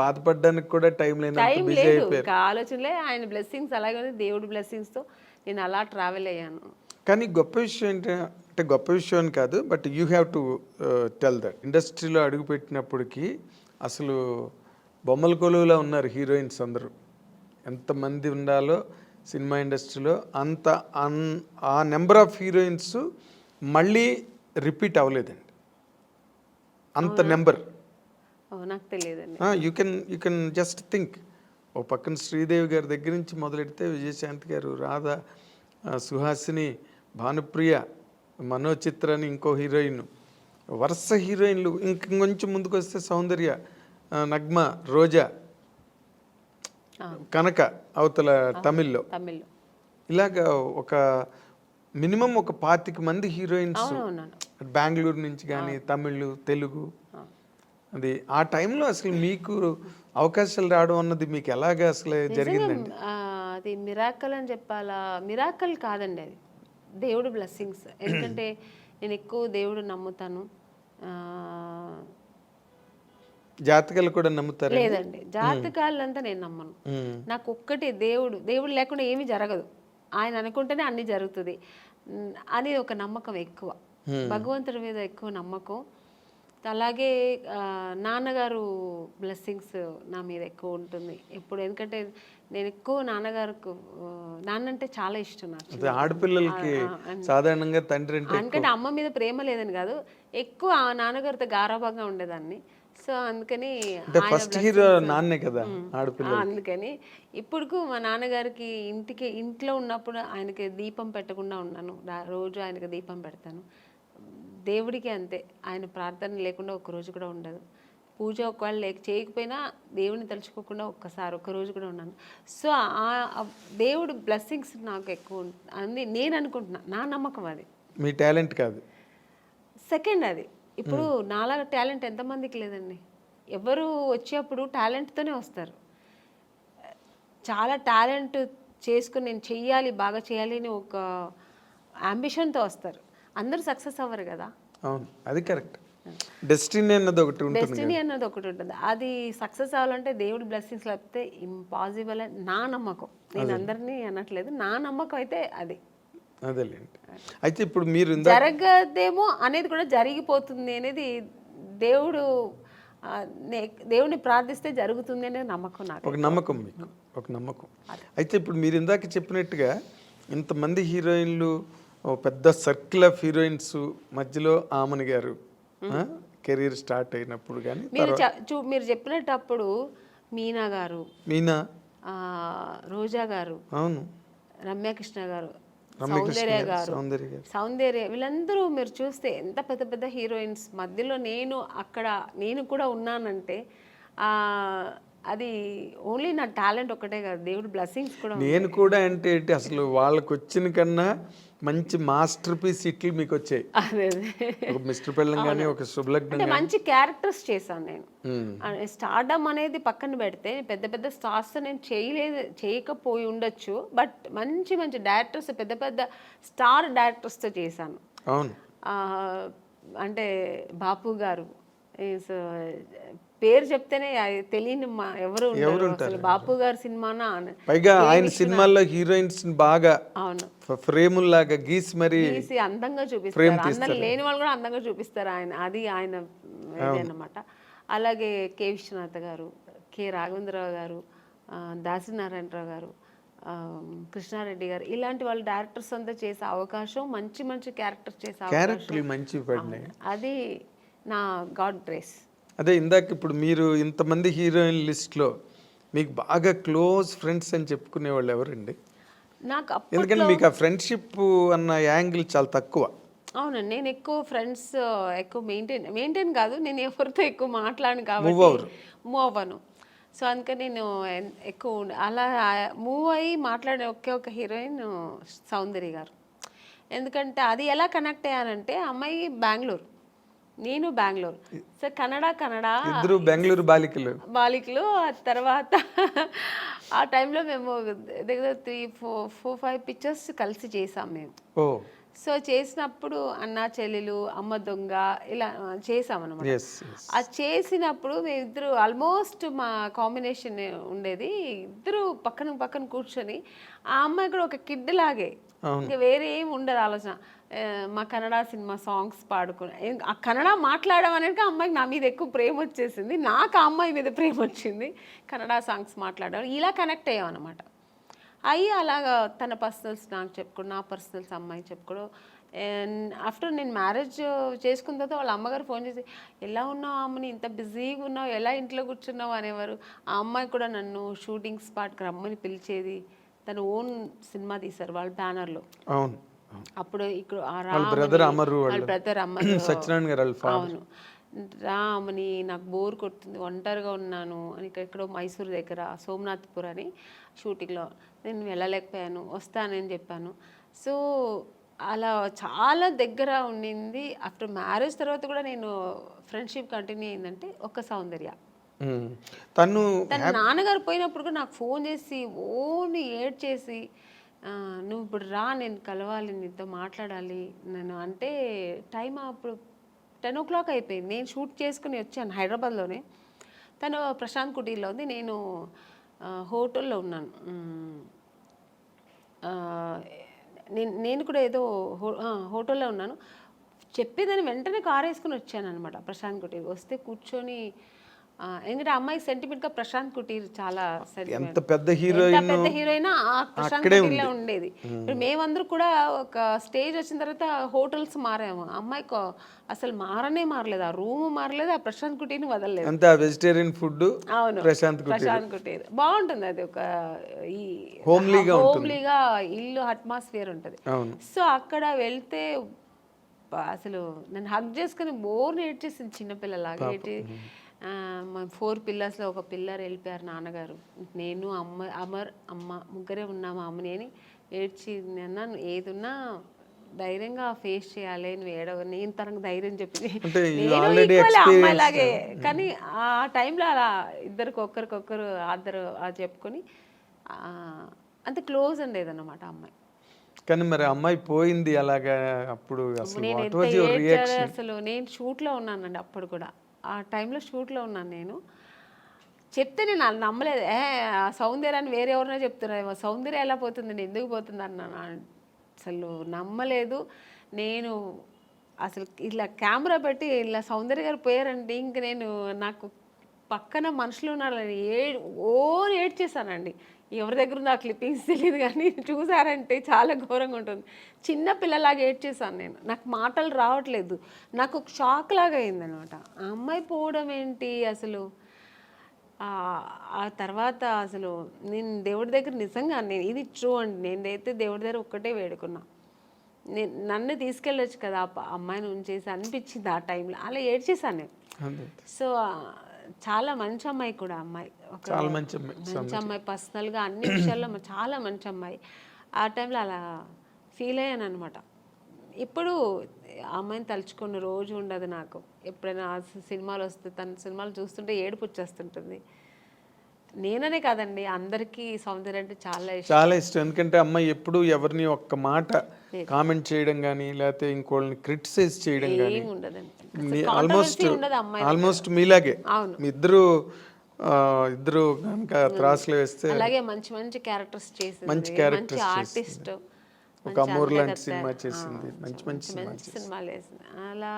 బాధపడడానికి కూడా టైం లేనంత బిజీ లేదు అయిపోయారు. ఇంకా ఆలోచనలే. ఆయన బ్లెస్సింగ్స్ అలాగే ఉంది, దేవుడి బ్లెస్సింగ్స్తో నేను అలా ట్రావెల్ అయ్యాను. కానీ గొప్ప విషయం అంటే గొప్ప విషయం అని కాదు, but you have to tell that ఇండస్ట్రీలో అడుగుపెట్టినప్పటికీ అసలు బొమ్మల కొలువులా ఉన్నారు హీరోయిన్స్ అందరూ. ఎంతమంది ఉండాలో సినిమా ఇండస్ట్రీలో అంత ఆ నెంబర్ ఆఫ్ హీరోయిన్స్ మళ్ళీ రిపీట్ అవ్వలేదండి, అంత నెంబర్. నాకు తెలియదండి. You can just think. ఓ పక్కన శ్రీదేవి గారి దగ్గర నుంచి మొదలెడితే విజయశాంతి గారు, రాధ, సుహాసిని, భానుప్రియ, మనోచిత్ర అని ఇంకో హీరోయిన్, వరుస హీరోయిన్లు. ఇంకొంచెం ముందుకు వస్తే సౌందర్య, నగ్మ, రోజా, కనక అవతల తమిళ్లో. ఇలాగా ఒక మినిమం ఒక 25 మంది హీరోయిన్స్ బెంగళూరు నుంచి కానీ, తమిళ్, తెలుగు. అది ఆ టైంలో అసలు మీకు అవకాశాలు రావడం అన్నది మీకు ఎలాగా అసలు జరిగిందండి? అది మిరాకల్ అని చెప్పాలా? మిరాకల్ కాదండి, అది దేవుడు బ్లెస్సింగ్స్. ఎందుకంటే నేను ఎక్కువ దేవుడు నమ్ముతాను. జాతకాలు కూడా నమ్ముతారు? లేదండి, జాతకాలంతా నేను నమ్మను. నాకు ఒక్కటి దేవుడు లేకుండా ఏమీ జరగదు, ఆయన అనుకుంటేనే అన్ని జరుగుతుంది అని ఒక నమ్మకం ఎక్కువ, భగవంతుడి మీద ఎక్కువ నమ్మకం. అలాగే నాన్నగారు బ్లెస్సింగ్స్ నా మీద ఎక్కువ ఉంటుంది ఎప్పుడు. ఎందుకంటే నేను ఎక్కువ నాన్న అంటే చాలా ఇష్టం నాకు. ఆడపిల్లలకి సాధారణంగా తండ్రి ఎందుకంటే అమ్మ మీద ప్రేమ లేదని కాదు, ఎక్కువ నాన్నగారితో గారాభంగా ఉండేదాన్ని. సో అందుకని ఫస్ట్ హీరో నాన్నే కదా ఆడపిల్ల. అందుకని ఇప్పుడు మా నాన్నగారికి ఇంట్లో ఉన్నప్పుడు ఆయనకి దీపం పెట్టకుండా ఉన్నాను. రోజు ఆయనకి దీపం పెడతాను. దేవుడికి అంతే, ఆయన ప్రార్థన లేకుండా ఒక్కరోజు కూడా ఉండదు. పూజ ఒకవేళ చేయకపోయినా దేవుడిని తలుచుకోకుండా ఒక్క రోజు కూడా ఉన్నాను. సో ఆ దేవుడు బ్లెస్సింగ్స్ నాకు ఎక్కువ అని నేను అనుకుంటున్నా, నా నమ్మకం. అది మీ టాలెంట్ కాదు, సెకండ్ అది. ఇప్పుడు నాలాగా టాలెంట్ ఎంతమందికి లేదండి. ఎవరు వచ్చేప్పుడు టాలెంట్తోనే వస్తారు. చాలా టాలెంట్ చేసుకుని నేను చెయ్యాలి, బాగా చేయాలి అని ఒక అంబిషన్తో వస్తారు. అందరూ సక్సెస్ అవ్వరు కదా. అవును, అది కరెక్ట్. డెస్టినీ అన్నది ఒకటి ఉంటుంది. అది సక్సెస్ అవ్వాలంటే దేవుడి బ్లెస్సింగ్స్ లేకపోతే ఇంపాసిబుల్ అని నా నమ్మకం. నేను అందరినీ అనట్లేదు, నా నమ్మకం అయితే అది. అదేలేండి. అయితే ఇప్పుడు మీరు జరగదేమో అనేది కూడా జరిగిపోతుంది అనేది దేవుడిని ప్రార్థిస్తే జరుగుతుంది అనే నమ్మకం నాకు. ఒక నమ్మకం మీకు, ఒక నమ్మకం. అయితే ఇప్పుడు మీరు ఇందాక చెప్పినట్టుగా ఇంతమంది హీరోయిన్లు, పెద్ద సర్కిల్ ఆఫ్ హీరోయిన్స్ మధ్యలో ఆమని గారు కెరీర్ స్టార్ట్ అయినప్పుడు కానీ మీరు చెప్పినప్పుడు మీనా, రోజా గారు, అవును, రమ్యకృష్ణ గారు, సౌందర్య వీళ్ళందరూ మీరు చూస్తే ఎంత పెద్ద పెద్ద హీరోయిన్స్ మధ్యలో నేను కూడా ఉన్నానంటే అది ఓన్లీ నా టాలెంట్ ఒకటే కాదు, దేవుడి బ్లెస్సింగ్స్ కూడా. నేను కూడా అంటే అసలు వాళ్ళకి వచ్చిన కన్నా మంచి మాస్టర్ పీస్ ఇట్లు మీకు వచ్చాయి. ఒక మిస్టర్ పెళ్ళం కానీ, ఒక శుభలగ్నం, మంచి క్యారెక్టర్స్ చేశాను నేను. స్టార్డమ్ అనేది పక్కన పెడితే పెద్ద పెద్ద స్టార్స్ నేను చేయకపోయి ఉండొచ్చు, బట్ మంచి మంచి డైరెక్టర్స్, పెద్ద పెద్ద స్టార్ డైరెక్టర్స్తో చేశాను. అవును, అంటే బాపు గారు పేరు చెప్తేనే తెలియని ఎవరు అసలు. బాపు గారి సినిమానా, పైగా ఆయన సినిమాల్లో హీరోయిన్స్ బాగా అవును ఫ్రేముల్ లాగా గీసి మరి అందంగా చూపిస్తారు. అందం లేని వాళ్ళు కూడా అందంగా చూపిస్తారు అది ఆయన అన్నమాట. అలాగే కె విశ్వనాథ్ గారు, కె రాఘవేంద్రరావు గారు, దాసనారాయణరావు గారు, కృష్ణారెడ్డి గారు, ఇలాంటి వాళ్ళు డైరెక్టర్స్ అంతా చేసే అవకాశం, మంచి మంచి క్యారెక్టర్స్ చేసే అవకాశం, అది నా గాడ్ గ్రేస్. అదే ఇందాక ఇప్పుడు మీరు ఇంతమంది హీరోయిన్ లిస్ట్లో మీకు బాగా క్లోజ్ ఫ్రెండ్స్ అని చెప్పుకునే వాళ్ళు ఎవరండి? నాకు ఎందుకంటే మీకు ఆ ఫ్రెండ్షిప్ అన్న యాంగిల్ చాలా తక్కువ. అవునండి, నేను ఎక్కువ ఫ్రెండ్స్ ఎక్కువ మెయింటైన్ కాదు, నేను ఎవరితో ఎక్కువ మాట్లాడను కాబట్టి మూవ్ అవ్వను. సో అందుకని నేను ఎక్కువ అలా మూవ్ అయ్యి మాట్లాడే ఒక హీరోయిన్ సౌందర్య గారు. ఎందుకంటే అది ఎలా కనెక్ట్ అయ్యానంటే, అమ్మాయి బెంగళూరు, నేను బెంగళూరు. సో ఇద్దరు బెంగళూరు బాలికలు. ఆ తర్వాత ఆ టైంలో మేము దగ్గర 3-4-5 పిక్చర్స్ కలిసి చేసాం మేము. సో చేసినప్పుడు అన్న చెల్లెలు అమ్మ దొంగ ఇలా చేసామన్నమాట. Yes yes. అది చేసినప్పుడు మేమిద్దరు ఆల్మోస్ట్ మా కాంబినేషన్ ఉండేది, ఇద్దరు పక్కన పక్కన కూర్చొని ఆ అమ్మాయి కూడా ఒక కిడ్ లాగే, ఇంకా వేరే ఏం ఉండదు ఆలోచన. మా కన్నడ సినిమా సాంగ్స్ పాడుకుని ఆ కన్నడ మాట్లాడడం అనేది ఆ అమ్మాయికి నా మీద ఎక్కువ ప్రేమ వచ్చేసింది, నాకు ఆ అమ్మాయి మీద ప్రేమ వచ్చింది. కన్నడ సాంగ్స్ మాట్లాడడం ఇలా కనెక్ట్ అయ్యాం అనమాట. అయ్యి అలాగా తన పర్సనల్స్ నాకు చెప్పుకోవడం, నా పర్సనల్స్ అమ్మాయికి చెప్పుకోవడం. అండ్ ఆఫ్టర్ నేను మ్యారేజ్ చేసుకున్న తర్వాత వాళ్ళ అమ్మగారు ఫోన్ చేసి, ఎలా ఉన్నావు అమ్మని, ఇంత బిజీగా ఉన్నావు, ఎలా ఇంట్లో కూర్చున్నావు అనేవారు. ఆ అమ్మాయి కూడా నన్ను షూటింగ్ స్పాట్కి రమ్మని పిలిచేది. తను ఓన్ సినిమా తీశారు వాళ్ళ బ్యానర్లో. అవును. అప్పుడు ఇక్కడ బ్రదర్ అమరు, వాళ్ళ బ్రదర్ అమరు సత్యనారాయణ గారు. అవును. రామని నాకు బోర్ కొడుతుంది, ఒంటరిగా ఉన్నాను అని ఎక్కడో మైసూర్ దగ్గర సోమనాథ్పూర్ అని షూటింగ్లో నేను వెళ్ళలేకపోయాను, వస్తానని చెప్పాను. సో అలా చాలా దగ్గర ఉండింది. ఆఫ్టర్ మ్యారేజ్ తర్వాత కూడా నేను ఫ్రెండ్షిప్ కంటిన్యూ అయిందంటే ఒక సౌందర్య. తను నాన్నగారు పోయినప్పుడు కూడా నాకు ఫోన్ చేసి ఓన్లీ ఏడ్ చేసి, నువ్వు ఇప్పుడు రా, నేను కలవాలి, నీతో మాట్లాడాలి నేను అంటే. టైం అప్పుడు 10 o'clock అయిపోయింది. నేను షూట్ చేసుకుని వచ్చాను హైదరాబాద్లోనే. తను ప్రశాంత్ కుటీర్లో ఉంది, నేను హోటల్లో ఉన్నాను. నేను కూడా ఏదో హోటల్లో ఉన్నాను. చెప్పేదాన్ని వెంటనే కారు వేసుకుని వచ్చాను అనమాట ప్రశాంత్ కుటీర్. వస్తే కూర్చొని, ఎందుకంటే అమ్మాయి సెంటిమెంట్గా ప్రశాంత్ కుటీర్ చాలా ఎంత పెద్ద హీరోయిన్ ఆ ప్రశాంత్ కుటీర్లో ఉండేది. ఇప్పుడు మేమందరూ కూడా ఒక స్టేజ్ వచ్చిన తర్వాత హోటల్స్ మారాము, అమ్మాయికి అసలు మారలేదు, ఆ రూమ్ మారలేదు, ఆ ప్రశాంత్ కుటీర్ని వదలలేదు. అంతా వెజిటేరియన్ ఫుడ్. అవును, ప్రశాంత్ కుటీర్ బాగుంటుంది. అది ఒక ఈ హోమ్లీగా ఇల్లు అట్మాస్ఫియర్ ఉంటుంది. సో అక్కడ వెళ్తే అసలు నన్ను హగ్ చేసుకుని బోర్ని ఏడ్చేసింది, చిన్నపిల్లలాగా ఏడ్చి. మా 4 పిల్లర్స్లో ఒక పిల్లర్ వెళ్ళిపోయారు నాన్నగారు, నేను అమ్మ ముగ్గురే ఉన్నాము అమ్మని అని ఏడ్చి. అన్నాను, ఏదున్నా ధైర్యంగా ఫేస్ చేయాలి, నువ్వు ఏడవ, నేను తనకు ధైర్యం చెప్పింది, నేను అమ్మాయిలాగే. కానీ ఆ టైంలో అలా ఒకరికొకరు ఆద్దరు చెప్పుకొని అంత క్లోజ్ ఉండేది అన్నమాట అమ్మాయి. కానీ మరి అమ్మాయి పోయింది అలాగా, అప్పుడు అసలు నేను షూట్లో ఉన్నానండి అప్పుడు కూడా. ఆ టైంలో షూట్లో ఉన్నాను నేను. చెప్తే నేను నమ్మలేదు. సౌందర్యాన్ని వేరే ఎవరైనా చెప్తున్నారు, సౌందర్య ఎలా పోతుంది, నేను ఎందుకు పోతుంది అన్నాను. అసలు నమ్మలేదు నేను. అసలు ఇలా కెమెరా పెట్టి ఇలా సౌందర్య గారు పోయారంటే ఇంక నేను, నాకు పక్కన మనుషులు ఉన్నారని ఏడ్చేసానండి. ఎవరి దగ్గర ఉందో ఆ క్లిప్పింగ్స్ తెలియదు, కానీ చూసారంటే చాలా ఘోరంగా ఉంటుంది. చిన్న పిల్లలాగా ఏడ్చేసాను నేను, నాకు మాటలు రావట్లేదు, నాకు ఒక షాక్ లాగా అయిందనమాట. ఆ అమ్మాయి పోవడం ఏంటి అసలు. ఆ తర్వాత అసలు నేను దేవుడి దగ్గర నిజంగా, నేను ఇది ట్రూ అండి, నేనైతే దేవుడి దగ్గర ఒక్కటే వేడుకున్నా, నన్ను తీసుకెళ్ళొచ్చు కదా అమ్మాయిని ఉంచేసి అనిపించింది ఆ టైంలో. అలా ఏడ్చేసాను నేను. సో చాలా మంచి అమ్మాయి కూడా, అమ్మాయి చాలా మంచి అమ్మాయి, పర్సనల్గా అన్ని విషయాల్లో చాలా మంచి అమ్మాయి. ఆ టైంలో అలా ఫీల్ అయ్యాను అనమాట. ఇప్పుడు అమ్మాయిని తలుచుకున్న రోజు ఉండదు నాకు. ఎప్పుడైనా సినిమాలు వస్తే, తన సినిమాలు చూస్తుంటే ఏడుపు వచ్చేస్తుంటుంది. నేననే కాదండి, అందరికీ సౌందర్య అంటే చాలా ఇష్టం. ఎందుకంటే అమ్మాయి ఎప్పుడు ఎవరిని ఒక్క మాట కామెంట్ చేయడం కానీ, లేకపోతే ఇంకోళ్ళని క్రిటిసైజ్ చేయడం కానీ ఉండదండి. ఆల్మోస్ట్ మీలాగే. మీ ఇద్దరు కనుక త్రాసులు వేస్తే అలాగే మంచి మంచి క్యారెక్టర్స్ చేసింది, మంచి ఆర్టిస్ట్, ఒక అమూర్ లాంటి సినిమా చేసింది, మంచి సినిమాలు వేసింది. అలా